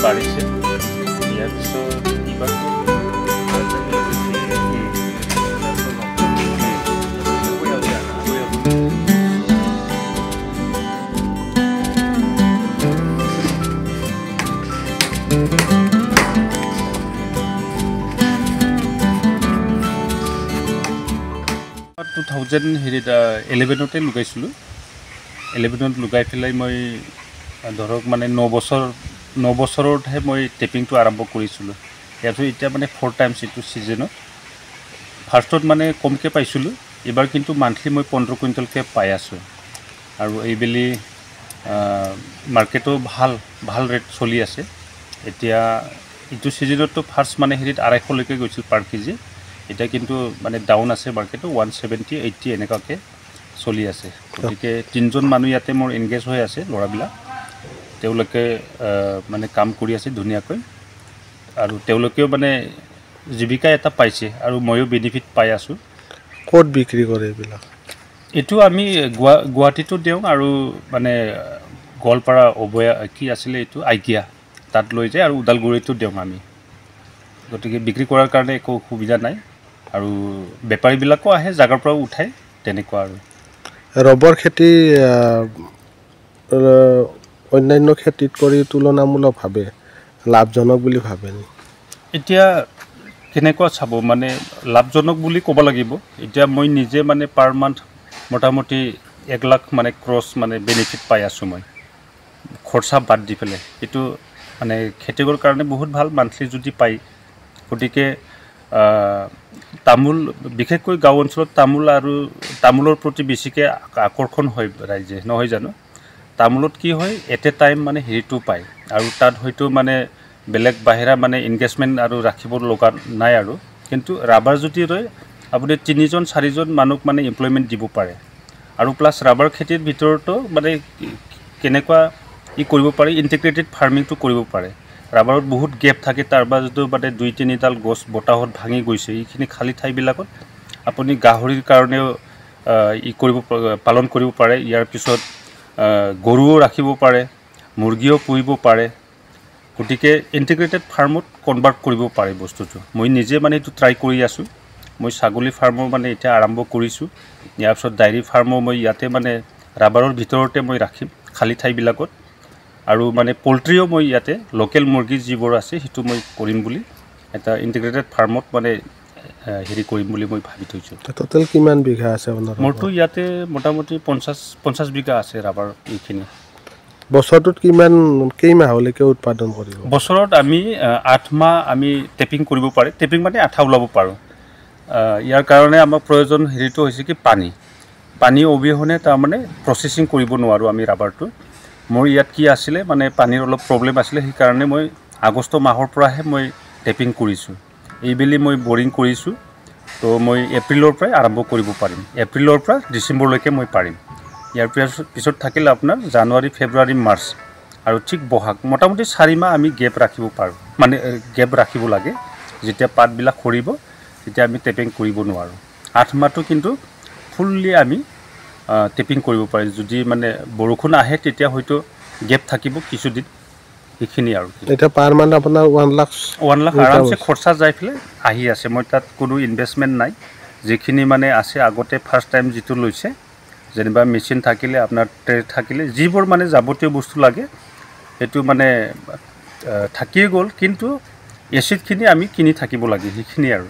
বাঢ়িছে ইয়াৰ পিছত এইবাৰটো হেৰিত 11তে লগাইছিলোঁ 11ত লগাই পেলাই মই ধৰক মানে 9 বছৰতহে মই টেপিংটো আৰম্ভ কৰিছিলোঁ ইয়াৰপিছত এতিয়া মানে 4 টাইমছ এইটো ছিজনত ফাৰ্ষ্টত মানে কমকৈ পাইছিলোঁ এইবাৰ কিন্তু মান্থলি মই 15 কুইণ্টেলকৈ পাই আছোঁ আৰু এইবেলি মাৰ্কেটো ভাল ৰেট চলি আছে এতিয়া এইটো ছিজনততো ফাৰ্ষ্ট মানে হেৰিত 250লৈকে গৈছিল পাৰ কেজি এটা কিন্তু মানে ডাউন আছে মাৰ্কেটো 170 80 এনেকুৱাকৈ চলি আছে গতিকে 3জন মানুহ ইয়াতে মোৰ এনগেজ হৈ আছে ল'ৰাবিলাক তেওঁলোকে মানে কাম কৰি আছে ধুনীয়াকৈ আৰু তেওঁলোকেও মানে জীৱিকা এটা পাইছে আৰু ময়ো বেনিফিট পাই আছোঁ ক'ত বিক্ৰী কৰে এইবিলাক এইটো আমি গুৱাহাটীতো দিওঁ আৰু মানে গোৱালপাৰা অবয়া কি আছিলে এইটো আইকিয়া তাত লৈ যায় আৰু ওদালগুৰিতো দিওঁ আমি গতিকে বিক্ৰী কৰাৰ কাৰণে একো সুবিধা নাই আৰু বেপাৰীবিলাকো আহে জাগাৰ পৰা উঠাই তেনেকুৱা আৰু ৰবৰ খেতি অন্যান্য খেতিত কৰি তুলনামূলকভাৱে লাভজনক বুলি ভাবেনি এতিয়া কেনেকুৱা চাব মানে লাভজনক বুলি ক'ব লাগিব এতিয়া মই নিজে মানে পাৰ মান্থ মোটামুটি 1 লাখ মানে ক্ৰছ মানে বেনিফিট পাই আছোঁ মই খৰচা বাদ দি পেলাই এইটো মানে খেতিকৰ কাৰণে বহুত ভাল মান্থলি যদি পায় গতিকে তামোল বিশেষকৈ গাঁও অঞ্চলত তামোলৰ প্ৰতি বেছিকৈ আকৰ্ষণ হয় ৰাইজে নহয় জানো তামোলত কি হয় এট এ টাইম মানে হেৰিটো পায় আৰু তাত হয়তো মানে বেলেগ বাহিৰা মানে ইনভেষ্টমেণ্ট আৰু ৰাখিব লগা নাই আৰু কিন্তু ৰাবাৰ যদি ৰয় আপুনি 3জন 4জন মানুহক মানে এমপ্লয়মেণ্ট দিব পাৰে আৰু প্লাছ ৰাবাৰ খেতিৰ ভিতৰতো মানে কেনেকুৱা কৰিব পাৰি ইণ্টিগ্ৰেটেড ফাৰ্মিংটো কৰিব পাৰে ৰাবাৰত বহুত গেপ থাকে তাৰ মাজতো মানে 2-3ডাল গছ বতাহত ভাঙি গৈছে এইখিনি খালী ঠাইবিলাকত আপুনি গাহৰিৰ কাৰণেও পালন কৰিব পাৰে ইয়াৰ পিছত গৰুও ৰাখিব পাৰে মুৰ্গীও পুহিব পাৰে গতিকে ইণ্টিগ্ৰেটেড ফাৰ্মত কনভাৰ্ট কৰিব পাৰে বস্তুটো মই নিজে মানে এইটো ট্ৰাই কৰি আছোঁ মই ছাগলী ফাৰ্মো মানে এতিয়া আৰম্ভ কৰিছোঁ ইয়াৰ পিছত ডায়েৰী ফাৰ্মো মই ইয়াতে মানে ৰাবাৰৰ ভিতৰতে মই ৰাখিম খালী ঠাইবিলাকত আৰু মানে পল্ট্ৰিও মই ইয়াতে লোকেল মুৰ্গী যিবোৰ আছে সেইটো মই কৰিম বুলি এটা ইণ্টিগ্ৰেটেড ফাৰ্মত মানে হেৰি কৰিম বুলি মই ভাবি থৈছোঁ টোটেল কিমান বিঘা আছে আপোনাৰ মোৰতো ইয়াতে মোটামুটি 50 বিঘা আছে ৰাবাৰ এইখিনি বছৰটোত কেইমাহলৈকে উৎপাদন কৰিব বছৰত আমি 8 মাহ আমি টেপিং কৰিব পাৰি টেপিং মানে আঠা ওলাব পাৰোঁ ইয়াৰ কাৰণে আমাৰ প্ৰয়োজন হেৰিটো হৈছে কি পানী অবিহনে তাৰমানে প্ৰচেছিং কৰিব নোৱাৰোঁ আমি ৰাবাৰটো মোৰ ইয়াত কি আছিলে মানে পানীৰ অলপ প্ৰব্লেম আছিলে সেইকাৰণে মই আগষ্ট মাহৰ পৰাহে মই টেপিং কৰিছোঁ এইবেলি মই বৰিং কৰিছোঁ তো মই এপ্ৰিলৰ পৰাই আৰম্ভ কৰিব পাৰিম এপ্ৰিলৰ পৰা ডিচেম্বৰলৈকে মই পাৰিম ইয়াৰ পিছত থাকিলে আপোনাৰ জানুৱাৰী ফেব্ৰুৱাৰী মাৰ্চ আৰু ঠিক বহাগ মোটামুটি 4 মাহ আমি গেপ ৰাখিব পাৰোঁ মানে গেপ ৰাখিব লাগে যেতিয়া পাতবিলাক সৰিব তেতিয়া আমি টেপিং কৰিব নোৱাৰোঁ 8 মাহটো কিন্তু ফুললি আমি টেপিং কৰিব পাৰি যদি মানে বৰষুণ আহে তেতিয়া হয়তো গেপ থাকিব কিছুদিন এইখিনি আৰু এটা পাৰ মান্থ আপোনাৰ 1 লাখ আৰামছে খৰচা যাই পেলাই আহি আছে মই তাত কোনো ইনভেষ্টমেণ্ট নাই যিখিনি মানে আছে আগতে ফাৰ্ষ্ট টাইম যিটো লৈছে যেনিবা মেচিন থাকিলে আপোনাৰ ট্ৰে থাকিলে যিবোৰ মানে যাৱতীয় বস্তু লাগে সেইটো মানে থাকিয়ে গ'ল কিন্তু এচিডখিনি আমি কিনি থাকিব লাগে সেইখিনি আৰু